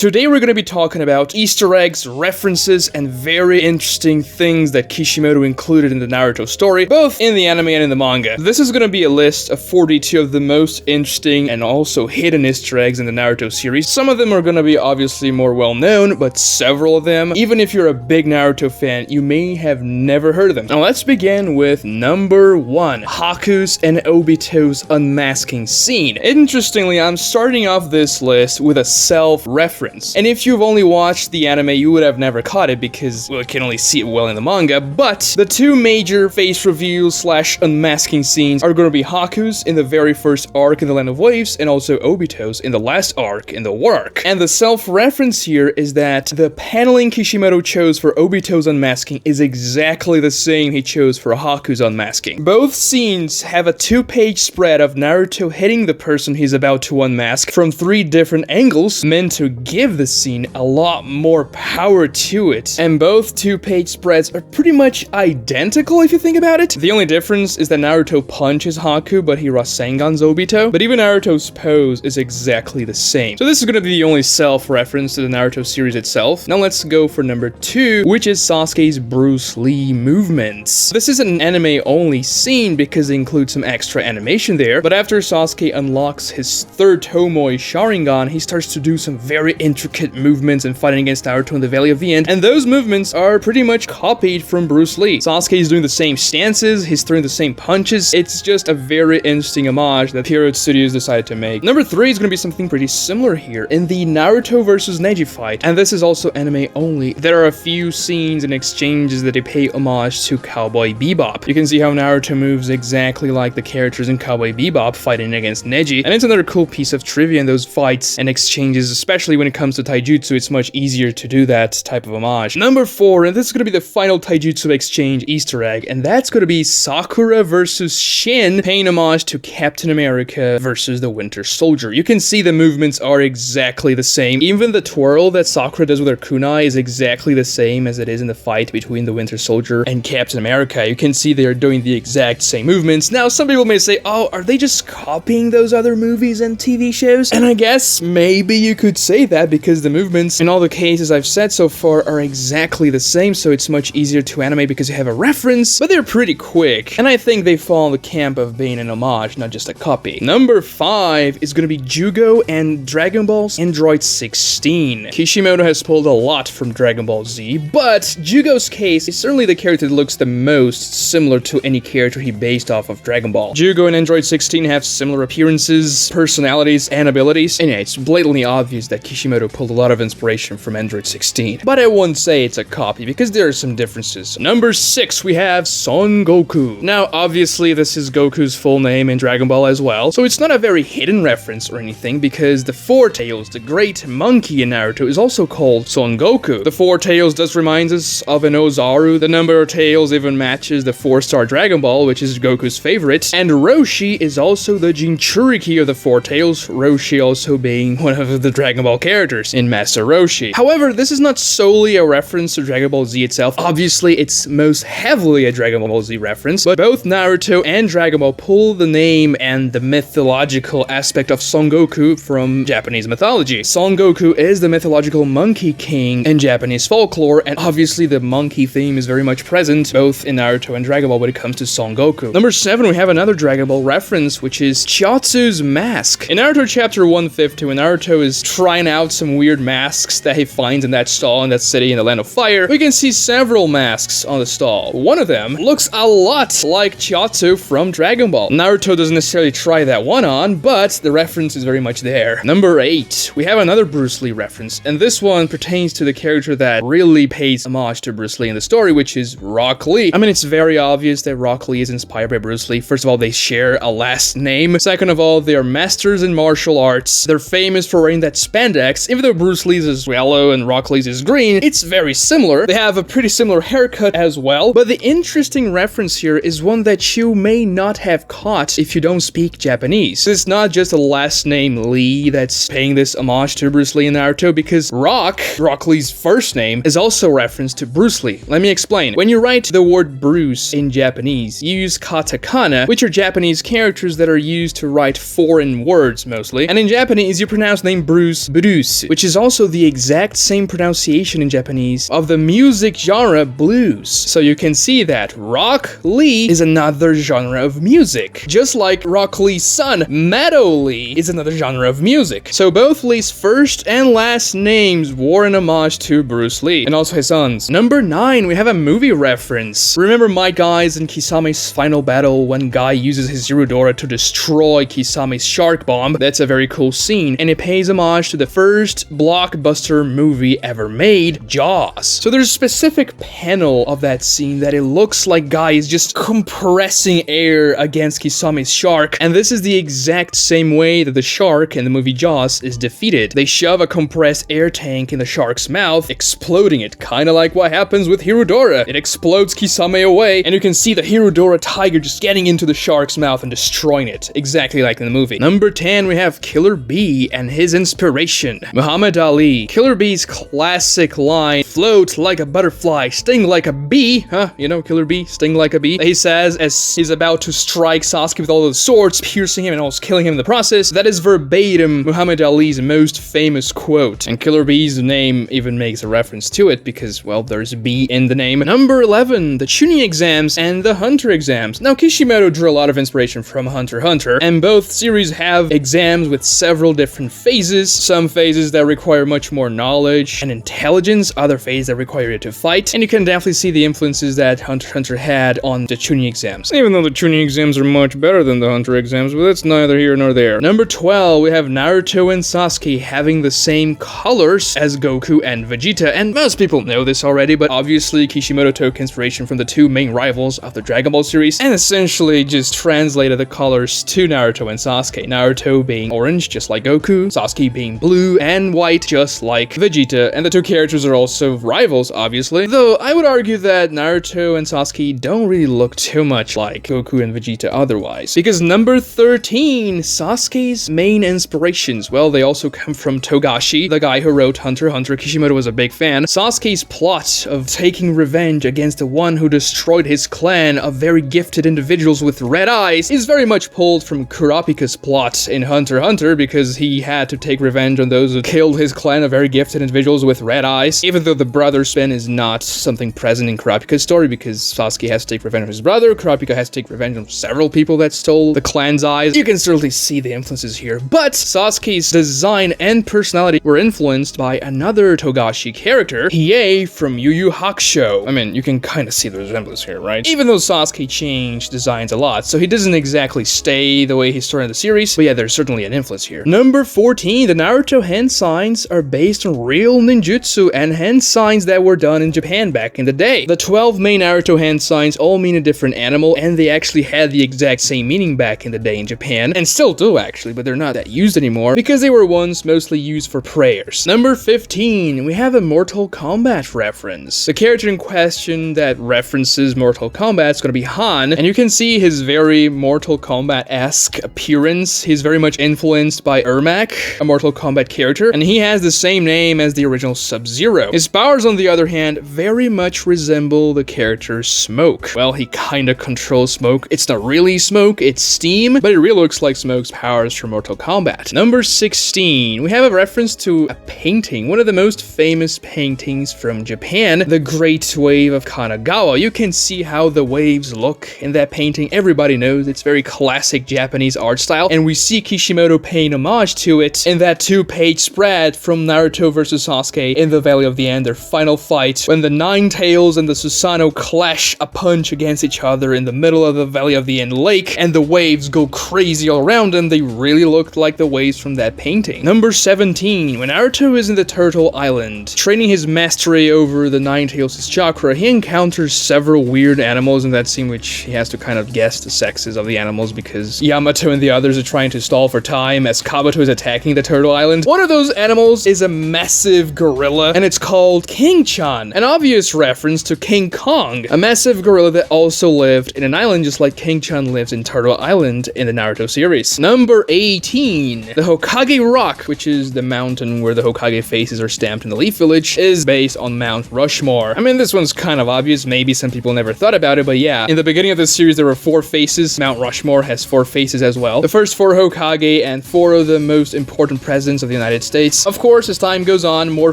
Today we're going to be talking about Easter eggs, references, and very interesting things that Kishimoto included in the Naruto story, both in the anime and in the manga. This is going to be a list of 42 of the most interesting and also hidden Easter eggs in the Naruto series. Some of them are going to be obviously more well known, but several of them, even if you're a big Naruto fan, you may have never heard of them. Now let's begin with number 1, Haku's and Obito's unmasking scene. Interestingly, I'm starting off this list with a self-reference. And if you've only watched the anime, you would have never caught it because, well, you can only see it well in the manga, but the two major face reveals slash unmasking scenes are going to be Haku's in the very first arc in the Land of Waves, and also Obito's in the last arc in the War Arc. And the self-reference here is that the paneling Kishimoto chose for Obito's unmasking is exactly the same he chose for Haku's unmasking. Both scenes have a 2-page spread of Naruto hitting the person he's about to unmask from 3 different angles, meant to give the scene a lot more power to it. And both 2-page spreads are pretty much identical if you think about it. The only difference is that Naruto punches Haku, but he Rasengans Obito. But even Naruto's pose is exactly the same. So this is going to be the only self-reference to the Naruto series itself. Now let's go for number 2, which is Sasuke's Bruce Lee movements. This is an anime-only scene because it includes some extra animation there, but after Sasuke unlocks his third Tomoe Sharingan, he starts to do some very intricate movements and fighting against Naruto in the Valley of the End, and those movements are pretty much copied from Bruce Lee. Sasuke is doing the same stances, he's throwing the same punches. It's just a very interesting homage that Pierrot Studios decided to make. Number 3 is going to be something pretty similar here in the Naruto versus Neji fight, and this is also anime only. There are a few scenes and exchanges that they pay homage to Cowboy Bebop. You can see how Naruto moves exactly like the characters in Cowboy Bebop fighting against Neji, and it's another cool piece of trivia in those fights and exchanges, especially when it comes to taijutsu. It's much easier to do that type of homage. Number 4, and this is going to be the final taijutsu exchange Easter egg, and that's going to be Sakura versus Shin, paying homage to Captain America versus the Winter Soldier. You can see the movements are exactly the same. Even the twirl that Sakura does with her kunai is exactly the same as it is in the fight between the Winter Soldier and Captain America. You can see they're doing the exact same movements. Now, some people may say, oh, are they just copying those other movies and TV shows? And I guess maybe you could say that because the movements in all the cases I've said so far are exactly the same, so it's much easier to animate because you have a reference, but they're pretty quick. And I think they fall in the camp of being an homage, not just a copy. Number 5 is going to be Jugo and Dragon Ball's Android 16. Kishimoto has pulled a lot from Dragon Ball Z, but Jugo's case is certainly the character that looks the most similar to any character he based off of Dragon Ball. Jugo and Android 16 have similar appearances, personalities, and abilities, and yeah, it's blatantly obvious that Kishimoto pulled a lot of inspiration from Android 16. But I wouldn't say it's a copy because there are some differences. Number 6, we have Son Goku. Now, obviously, this is Goku's full name in Dragon Ball as well, so it's not a very hidden reference or anything because the 4 Tails, the great monkey in Naruto, is also called Son Goku. The 4 Tails does remind us of an Ozaru. The number of tails even matches the 4-star Dragon Ball, which is Goku's favorite. And Roshi is also the Jinchuriki of the 4 Tails, Roshi also being one of the Dragon Ball characters in Master Roshi. However, this is not solely a reference to Dragon Ball Z itself. Obviously, it's most heavily a Dragon Ball Z reference, but both Naruto and Dragon Ball pull the name and the mythological aspect of Son Goku from Japanese mythology. Son Goku is the mythological monkey king in Japanese folklore, and obviously the monkey theme is very much present both in Naruto and Dragon Ball when it comes to Son Goku. Number 7, we have another Dragon Ball reference, which is Chiatsu's mask. In Naruto chapter 150, when Naruto is trying out some weird masks that he finds in that stall in that city in the Land of Fire, we can see several masks on the stall. One of them looks a lot like Chiatsu from Dragon Ball. Naruto doesn't necessarily try that one on, but the reference is very much there. Number 8, we have another Bruce Lee reference, and this one pertains to the character that really pays homage to Bruce Lee in the story, which is Rock Lee. I mean, it's very obvious that Rock Lee is inspired by Bruce Lee. First of all, they share a last name. Second of all, they are masters in martial arts. They're famous for wearing that spandex. Even though Bruce Lee's is yellow and Rock Lee's is green, it's very similar. They have a pretty similar haircut as well, but the interesting reference here is one that you may not have caught if you don't speak Japanese. It's not just a last name Lee that's paying this homage to Bruce Lee in Naruto, because Rock Lee's first name, is also a reference to Bruce Lee. Let me explain. When you write the word Bruce in Japanese, you use katakana, which are Japanese characters that are used to write foreign words mostly, and in Japanese you pronounce the name Bruce blues, which is also the exact same pronunciation in Japanese of the music genre blues. So you can see that Rock Lee is another genre of music, just like Rock Lee's son, Meadow Lee, is another genre of music. So both Lee's first and last names were an homage to Bruce Lee, and also his sons. Number 9, we have a movie reference. Remember Might Guy's in Kisame's final battle when Guy uses his Hirudora to destroy Kisame's shark bomb? That's a very cool scene, and it pays homage to the first blockbuster movie ever made, Jaws. So there's a specific panel of that scene that it looks like Guy is just compressing air against Kisame's shark, and this is the exact same way that the shark in the movie Jaws is defeated. They shove a compressed air tank in the shark's mouth, exploding it, kinda like what happens with Hirudora. It explodes Kisame away, and you can see the Hirudora tiger just getting into the shark's mouth and destroying it, exactly like in the movie. Number 10, we have Killer Bee and his inspiration, Muhammad Ali. Killer Bee's classic line, float like a butterfly, sting like a bee, you know, Killer Bee, sting like a bee. He says as he's about to strike Sasuke with all those swords, piercing him and almost killing him in the process. That is verbatim Muhammad Ali's most famous quote, and Killer Bee's name even makes a reference to it because, well, there's a bee in the name. Number 11, the Chunin exams and the Hunter exams. Now, Kishimoto drew a lot of inspiration from Hunter x Hunter, and both series have exams with several different phases. Some phases that require much more knowledge and intelligence, other phases that require you to fight, and you can definitely see the influences that Hunter x Hunter had on the Chunin exams. Even though the Chunin exams are much better than the Hunter exams, but that's neither here nor there. Number 12, we have Naruto and Sasuke having the same colors as Goku and Vegeta, and most people know this already, but obviously Kishimoto took inspiration from the two main rivals of the Dragon Ball series, and essentially just translated the colors to Naruto and Sasuke. Naruto being orange, just like Goku, Sasuke being blue and white, just like Vegeta, and the two characters are also rivals, obviously, though I would argue that Naruto and Sasuke don't really look too much like Goku and Vegeta otherwise. Because number 13, Sasuke's main inspirations, well, they also come from Togashi, the guy who wrote Hunter x Hunter. Kishimoto was a big fan. Sasuke's plot of taking revenge against the one who destroyed his clan of very gifted individuals with red eyes is very much pulled from Kurapika's plot in Hunter x Hunter, because he had to take revenge on those who killed his clan of very gifted individuals with red eyes, even though the brother spin is not something present in Kurapika's story, because Sasuke has to take revenge on his brother, Kurapika has to take revenge on several people that stole the clan's eyes. You can certainly see the influences here, but Sasuke's design and personality were influenced by another Togashi character, Hiei from Yu Yu Hakusho. I mean, you can kind of see the resemblance here, right? Even though Sasuke changed designs a lot, so he doesn't exactly stay the way he started in the series, but yeah, there's certainly an influence here. Number 14, the Naruto hand signs are based on real ninjutsu and hand signs that were done in Japan back in the day. The 12 main Naruto hand signs all mean a different animal, and they actually had the exact same meaning back in the day in Japan, and still do actually, but they're not that used anymore because they were once mostly used for prayers. Number 15, we have a Mortal Kombat reference. The character in question that references Mortal Kombat is going to be Han, and you can see his very Mortal Kombat-esque appearance. He's very much influenced by Ermac, a Mortal Kombat character, and he has the same name as the original Sub-Zero. His powers, on the other hand, very much resemble the character Smoke. Well, he kinda controls smoke. It's not really smoke, it's steam, but it really looks like Smoke's powers from Mortal Kombat. Number 16, we have a reference to a painting, one of the most famous paintings from Japan, the Great Wave of Kanagawa. You can see how the waves look in that painting. Everybody knows it's very classic Japanese art style, and we see Kishimoto paying homage to it in that 2-page spread from Naruto vs Sasuke in the Valley of the End, their final fight, when the Nine Tails and the Susanoo clash a punch against each other in the middle of the Valley of the End lake, and the waves go crazy all around them. They really looked like the waves from that painting. Number 17, when Naruto is in the Turtle Island, training his mastery over the Nine Tails' chakra, he encounters several weird animals in that scene, which he has to kind of guess the sexes of the animals because Yamato and the others are trying to stall for time as Kabuto is attacking the Turtle Island. One of those animals is a massive gorilla, and it's called King-chan, an obvious reference to King Kong, a massive gorilla that also lived in an island just like King-chan lives in Turtle Island in the Naruto series. Number 18, the Hokage Rock, which is the mountain where the Hokage faces are stamped in the Leaf Village, is based on Mount Rushmore. I mean, this one's kind of obvious, maybe some people never thought about it, but yeah, in the beginning of this series there were 4 faces. Mount Rushmore has 4 faces as well. The first 4 Hokage and 4 of the most important presidents of the United United States. Of course, as time goes on, more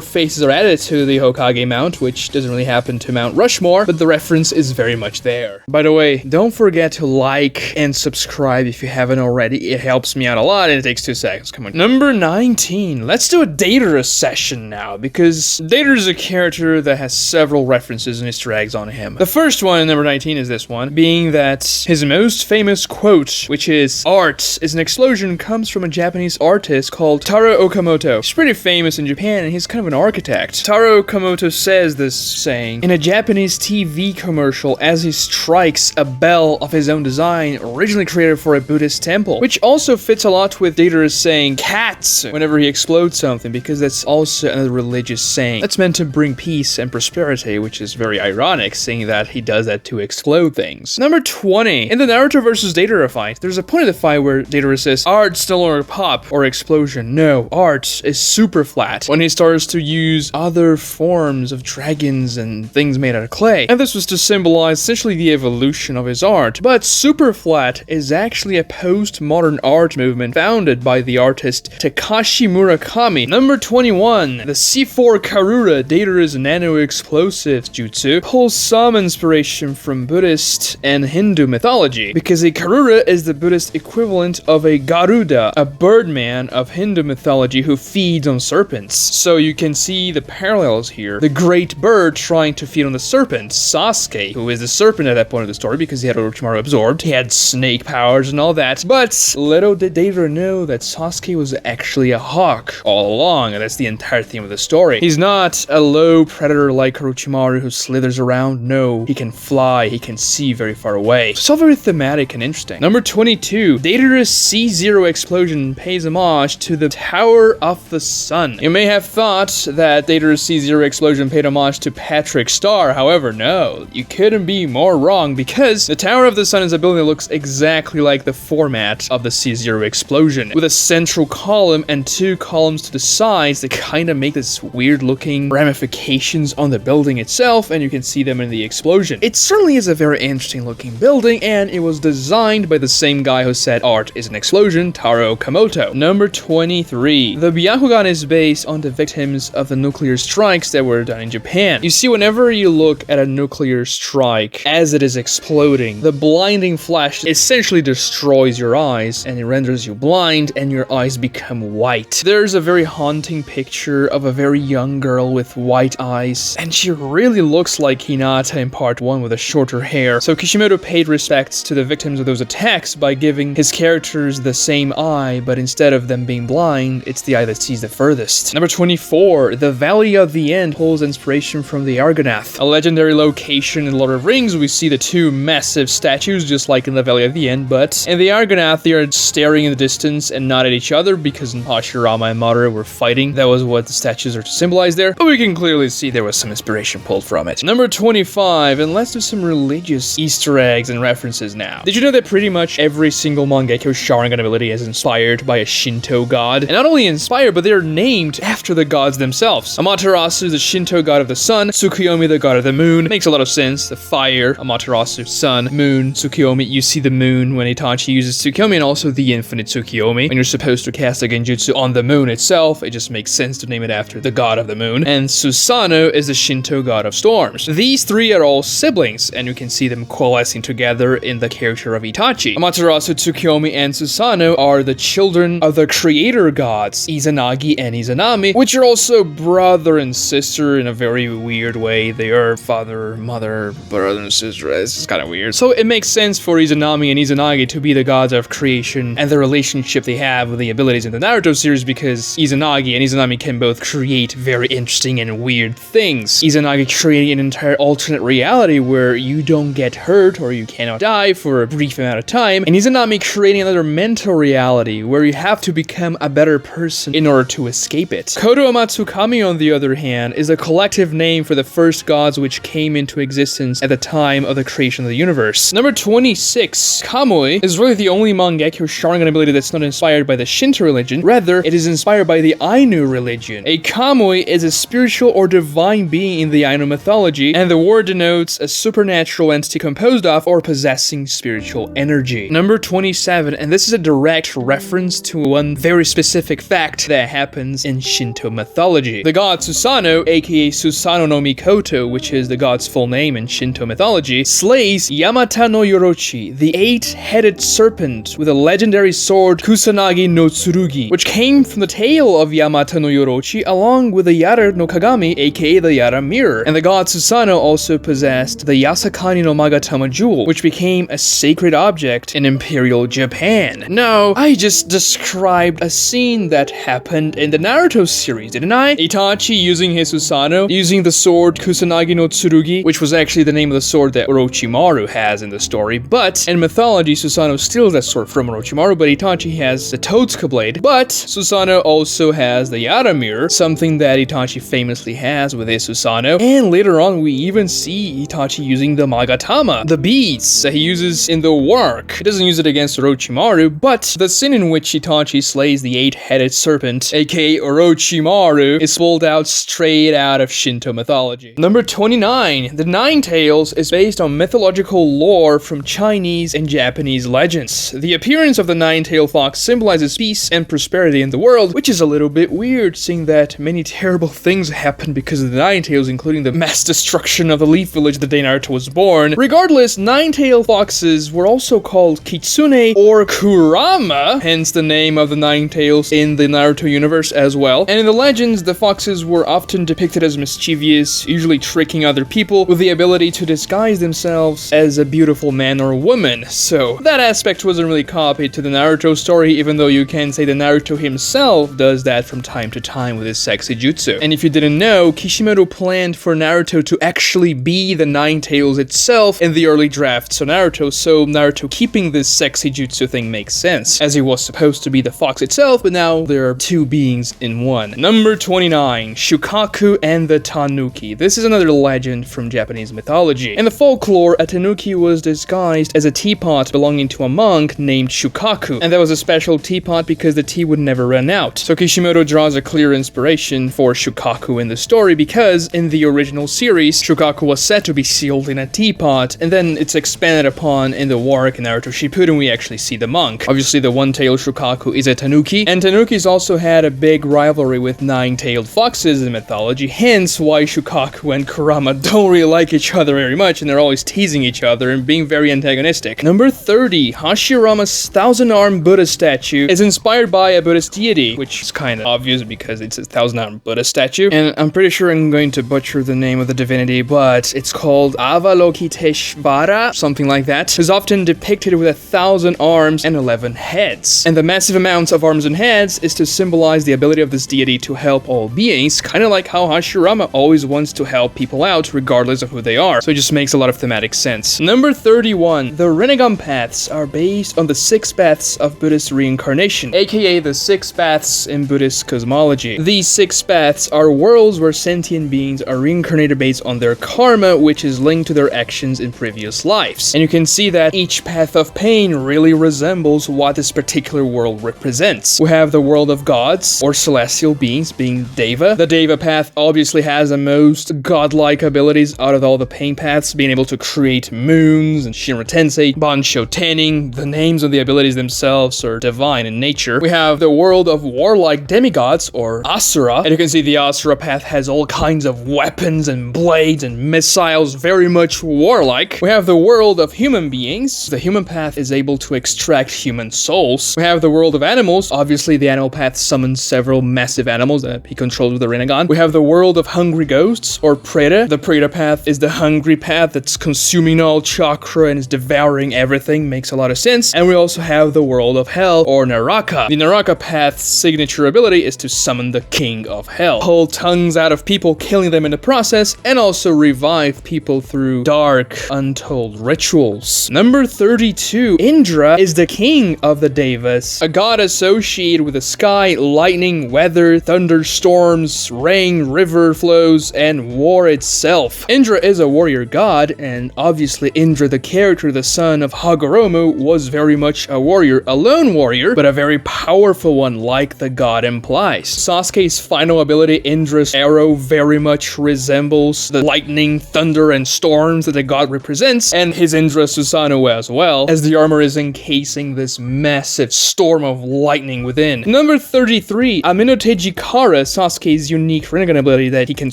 faces are added to the Hokage mount, which doesn't really happen to Mount Rushmore, but the reference is very much there. By the way, don't forget to like and subscribe if you haven't already. It helps me out a lot, and it takes 2 seconds. Come on. Number 19. Let's do a Datara session now, because Datara is a character that has several references and Easter eggs on him. The first one, number 19, is this one, being that his most famous quote, which is, "Art is an explosion," comes from a Japanese artist called Taro Okamoto. He's pretty famous in Japan, and he's kind of an architect. Taro Okamoto says this saying in a Japanese TV commercial as he strikes a bell of his own design, originally created for a Buddhist temple, which also fits a lot with Datara's saying "cats" whenever he explodes something, because that's also another religious saying that's meant to bring peace and prosperity, which is very ironic, seeing that he does that to explode things. Number 20. In the Naruto vs. Datara fight, there's a point in the fight where Datara says, "Art's no longer pop or explosion. No, art is super flat," when he starts to use other forms of dragons and things made out of clay. And this was to symbolize essentially the evolution of his art. But super flat is actually a post-modern art movement founded by the artist Takashi Murakami. Number 21. The C4 Karura, Datara's nano-explosives jutsu, pulls some inspiration from Buddhist and Hindu mythology, because a Karura is the Buddhist equivalent of a Garuda, a birdman of Hindu mythology who feeds on serpents. So you can see the parallels here. The great bird trying to feed on the serpent, Sasuke, who is the serpent at that point of the story because he had Orochimaru absorbed, he had snake powers and all that, but little did Datara know that Sasuke was actually a hawk all along, and that's the entire theme of the story. He's not a low predator like Orochimaru who slithers around. No, he can fly, he can see very far away. It's all very thematic and interesting. Number 22. Datara's C0 explosion pays homage to the Tower of the Sun. You may have thought that Datara's C0 explosion paid homage to Patrick Star. However, no, you couldn't be more wrong, because the Tower of the Sun is a building that looks exactly like the format of the C0 explosion, with a central column and 2 columns to the sides that kind of make this weird looking ramifications on the building itself, and you can see them in the explosion. It certainly is a very interesting looking building, and it was designed by the same guy who said art is an explosion, Taro Okamoto. Number 23. The Byakugan is based on the victims of the nuclear strikes that were done in Japan. You see, whenever you look at a nuclear strike as it is exploding, the blinding flash essentially destroys your eyes, and it renders you blind, and your eyes become white. There's a very haunting picture of a very young girl with white eyes, and she really looks like Hinata in part 1 with a shorter hair. So Kishimoto paid respects to the victims of those attacks by giving his characters the same eye, but instead of them being blind, it's the eye that sees the furthest. Number 24. The Valley of the End pulls inspiration from the Argonath, a legendary location in Lord of Rings. We see the 2 massive statues just like in the Valley of the End, but in the Argonath they are staring in the distance and not at each other, because Hashirama and Madara were fighting. That was what the statues are to symbolize there, but we can clearly see there was some inspiration pulled from it. Number 25, and let's do some religious Easter eggs and references now. Did you know that pretty much every single Mangekyou Sharingan ability is inspired by a Shinto god? And not only inspired, but they're named after the gods themselves. Amaterasu is the Shinto god of the sun, Tsukuyomi the god of the moon. Makes a lot of sense. The fire, Amaterasu, sun, moon, Tsukuyomi. You see the moon when Itachi uses Tsukuyomi, and also the infinite Tsukuyomi. When you're supposed to cast a genjutsu on the moon itself, it just makes sense to name it after the god of the moon. And Susanoo is the Shinto god of storms. These 3 are all siblings, and you can see them coalescing together in the character of Itachi. Amaterasu, Tsukuyomi, and Susanoo are the children of the creator gods, Izanagi and Izanami, which are also brother and sister in a very weird way. They are father, mother, brother, and sister. It's just kind of weird. So it makes sense for Izanami and Izanagi to be the gods of creation and the relationship they have with the abilities in the Naruto series, because Izanagi and Izanami can both create very interesting and weird things. Izanagi creating an entire alternate reality where you don't get hurt or you cannot die for a brief amount of time, and Izanami creating another mental reality where you have to become a better person in order to escape it. Kodo Amatsukami, on the other hand, is a collective name for the first gods which came into existence at the time of the creation of the universe. Number 26. Kamui is really the only Mangekyou Sharingan ability that's not inspired by the Shinto religion. Rather, it is inspired by the Ainu religion. A Kamui is a spiritual or divine being in the Ainu mythology, and the word denotes a supernatural entity composed of or possessing spiritual energy. Number 27, and this is a direct reference to one very specific fact act that happens in Shinto mythology. The god Susanoo, aka Susanoo no Mikoto, which is the god's full name in Shinto mythology, slays Yamata no Yorochi, the 8-headed serpent with a legendary sword Kusanagi no Tsurugi, which came from the tail of Yamata no Yorochi along with the Yara no Kagami, aka the Yara mirror. And the god Susanoo also possessed the Yasakani no Magatama jewel, which became a sacred object in Imperial Japan. Now, I just described a scene that happened in the Naruto series, didn't I? Itachi using his Susanoo, using the sword Kusanagi no Tsurugi, which was actually the name of the sword that Orochimaru has in the story, but in mythology, Susanoo steals that sword from Orochimaru, but Itachi has the Totsuka blade. But Susanoo also has the Yara mirror, something that Itachi famously has with his Susanoo, and later on we even see Itachi using the Magatama, the beads that he uses in the work. He doesn't use it against Orochimaru, but the scene in which Itachi slays the 8-headed serpent, aka Orochimaru, is pulled out straight out of Shinto mythology. Number 29. The Nine Tails is based on mythological lore from Chinese and Japanese legends. The appearance of the nine-tailed fox symbolizes peace and prosperity in the world, which is a little bit weird, seeing that many terrible things happened because of the Nine Tails, including the mass destruction of the Leaf Village the day Naruto was born. Regardless, nine-tailed foxes were also called Kitsune or Kurama, hence the name of the Nine Tails in the Naruto universe as well. And in the legends, the foxes were often depicted as mischievous, usually tricking other people with the ability to disguise themselves as a beautiful man or woman. So that aspect wasn't really copied to the Naruto story, even though you can say that Naruto himself does that from time to time with his sexy jutsu. And if you didn't know, Kishimoto planned for Naruto to actually be the Nine Tails itself in the early drafts of Naruto, so Naruto keeping this sexy jutsu thing makes sense, as he was supposed to be the fox itself, but now there are two beings in one. Number 29. Shukaku and the Tanuki. This is another legend from Japanese mythology. In the folklore, a tanuki was disguised as a teapot belonging to a monk named Shukaku, and that was a special teapot because the tea would never run out. So Kishimoto draws a clear inspiration for Shukaku in the story because in the original series, Shukaku was said to be sealed in a teapot, and then it's expanded upon in the work in Naruto Shippuden we actually see the monk. Obviously the one-tailed Shukaku is a tanuki, and tanukis also had a big rivalry with nine-tailed foxes in mythology, hence why Shukaku and Kurama don't really like each other very much, and they're always teasing each other and being very antagonistic. Number 30. Hashirama's thousand-armed Buddha statue is inspired by a Buddhist deity, which is kind of obvious because it's a thousand-armed Buddha statue, and I'm pretty sure I'm going to butcher the name of the divinity, but it's called Avalokiteshvara, something like that, who's often depicted with 1,000 arms and 11 heads. And the massive amounts of arms and heads is to symbolize the ability of this deity to help all beings, kind of like how Hashirama always wants to help people out regardless of who they are. So it just makes a lot of thematic sense. Number 31. The Rinnegan paths are based on the 6 paths of Buddhist reincarnation, aka the 6 paths in Buddhist cosmology. These 6 paths are worlds where sentient beings are reincarnated based on their karma, which is linked to their actions in previous lives. And you can see that each path of pain really resembles what this particular world represents. We have the world of gods, or celestial beings, being Deva. The Deva path obviously has the most godlike abilities out of all the pain paths, being able to create moons and Shinra Tensei, Bansho Tennin. The names of the abilities themselves are divine in nature. We have the world of warlike demigods, or Asura, and you can see the Asura path has all kinds of weapons and blades and missiles, very much warlike. We have the world of human beings. The human path is able to extract human souls. We have the world of animals. Obviously, the animal path summons several massive animals that he controls with the Rinnegan. We have the world of hungry ghosts, or Preta. The Preta path is the hungry path that's consuming all chakra and is devouring everything. Makes a lot of sense. And we also have the world of hell, or Naraka. The Naraka path's signature ability is to summon the king of hell, pull tongues out of people, killing them in the process, and also revive people through dark, untold rituals. Number 32. Indra is the king of the Devas, a god associated with the sky, lightning, weather, thunderstorms, rain, river flows, and war itself. Indra is a warrior god, and obviously Indra, the character, the son of Hagoromo, was very much a warrior, a lone warrior, but a very powerful one like the god implies. Sasuke's final ability, Indra's arrow, very much resembles the lightning, thunder, and storms that the god represents, and his Indra Susanoo as well, as the armor is encasing this massive storm of lightning within. Number Number 33, Aminotejikara, Sasuke's unique Rinnegan ability that he can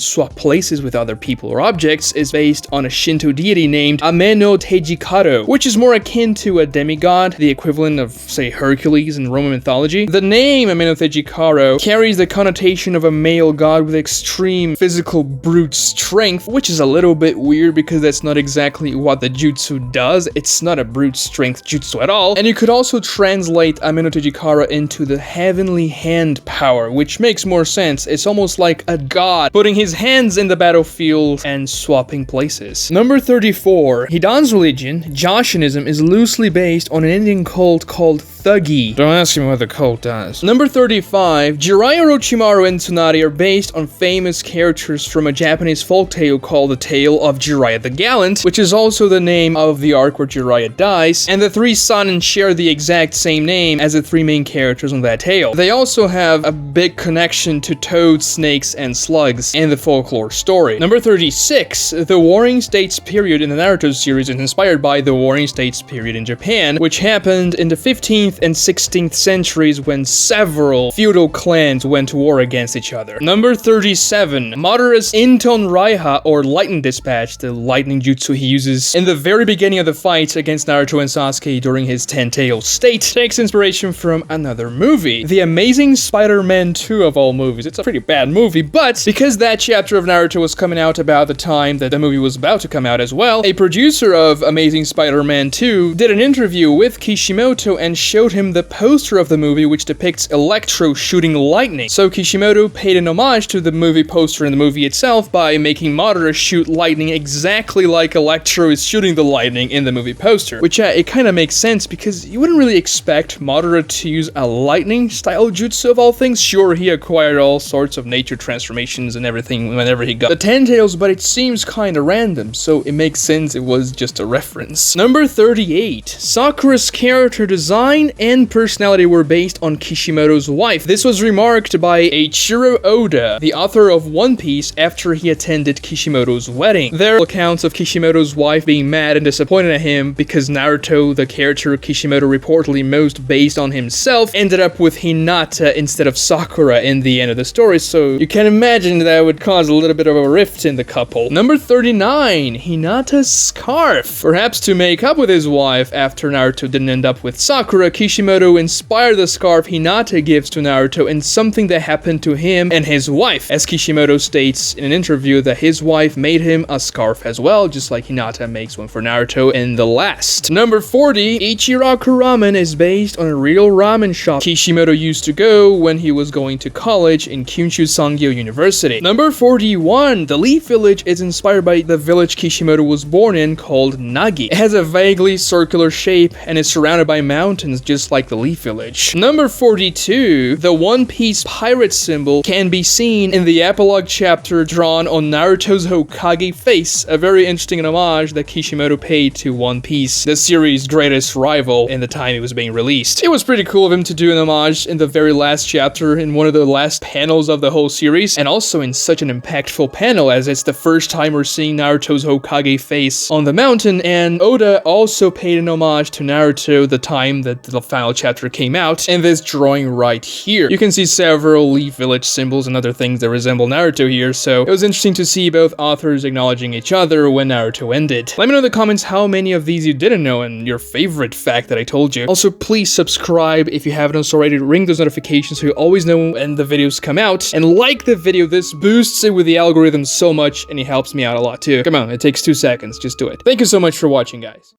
swap places with other people or objects, is based on a Shinto deity named Aminotejikaro, which is more akin to a demigod, the equivalent of, say, Hercules in Roman mythology. The name Aminotejikaro carries the connotation of a male god with extreme physical brute strength, which is a little bit weird because that's not exactly what the jutsu does. It's not a brute strength jutsu at all. And you could also translate Aminotejikara into the heavenly hand power, which makes more sense. It's almost like a god putting his hands in the battlefield and swapping places. Number 34, Hidan's religion, Joshinism, is loosely based on an Indian cult called Thuggee. Don't ask me what the cult does. Number 35, Jiraiya, Orochimaru, and Tsunade are based on famous characters from a Japanese folktale called The Tale of Jiraiya the Gallant, which is also the name of the arc where Jiraiya dies, and the three Sannin share the exact same name as the three main characters on that tale. They also have a big connection to toads, snakes, and slugs in the folklore story. Number 36, the Warring States period in the Naruto series is inspired by the Warring States period in Japan, which happened in the 15th and 16th centuries when several feudal clans went to war against each other. Number 37, Madara's Inton Raiha, or Lightning Dispatch, the lightning jutsu he uses in the very beginning of the fight against Naruto and Sasuke during his Ten-Tailed state, takes inspiration from another movie, The Amazing Spider-Man 2 of all movies. It's a pretty bad movie, but because that chapter of Naruto was coming out about the time that the movie was about to come out as well, a producer of Amazing Spider-Man 2 did an interview with Kishimoto and showed him the poster of the movie which depicts Electro shooting lightning. So Kishimoto paid an homage to the movie poster in the movie itself by making Madara shoot lightning exactly like Electro is shooting the lightning in the movie poster. Which it kind of makes sense because you wouldn't really expect Madara to use a lightning style jutsu of all things. Sure, he acquired all sorts of nature transformations and everything whenever he got the Ten-Tails, but it seems kind of random, so it makes sense it was just a reference. Number 38, Sakura's character design and personality were based on Kishimoto's wife. This was remarked by Eiichiro Oda, the author of One Piece, after he attended Kishimoto's wedding. There are accounts of Kishimoto's wife being mad and disappointed at him because Naruto, the character Kishimoto reportedly most based on himself, ended up with Hinata instead of Sakura in the end of the story, so you can imagine that would cause a little bit of a rift in the couple. Number 39, Hinata's scarf. Perhaps to make up with his wife after Naruto didn't end up with Sakura, Kishimoto inspired the scarf Hinata gives to Naruto in something that happened to him and his wife, as Kishimoto states in an interview that his wife made him a scarf as well, just like Hinata makes one for Naruto in the last. Number 40, Ichiraku Ramen is based on a real ramen shop Kishimoto used to go when he was going to college in Kyushu Sangyo University. Number 41, the Leaf Village is inspired by the village Kishimoto was born in called Nagi. It has a vaguely circular shape and is surrounded by mountains just like the Leaf Village. Number 42, the One Piece pirate symbol can be seen in the epilogue chapter drawn on Naruto's Hokage face, a very interesting homage that Kishimoto paid to One Piece, the series' greatest rival in the time it was being released. It was pretty cool of him to do an homage in the very last chapter in one of the last panels of the whole series, and also in such an impactful panel as it's the first time we're seeing Naruto's Hokage face on the mountain, and Oda also paid an homage to Naruto the time that the final chapter came out in this drawing right here. You can see several Leaf Village symbols and other things that resemble Naruto here, so it was interesting to see both authors acknowledging each other when Naruto ended. Let me know in the comments how many of these you didn't know and your favorite fact that I told you. Also, please subscribe if you haven't already, ring those notifications so you always know when the videos come out, and like the video. This boosts it with the algorithm so much and it helps me out a lot too. Come on, it takes 2 seconds, just do it. Thank you so much for watching, guys.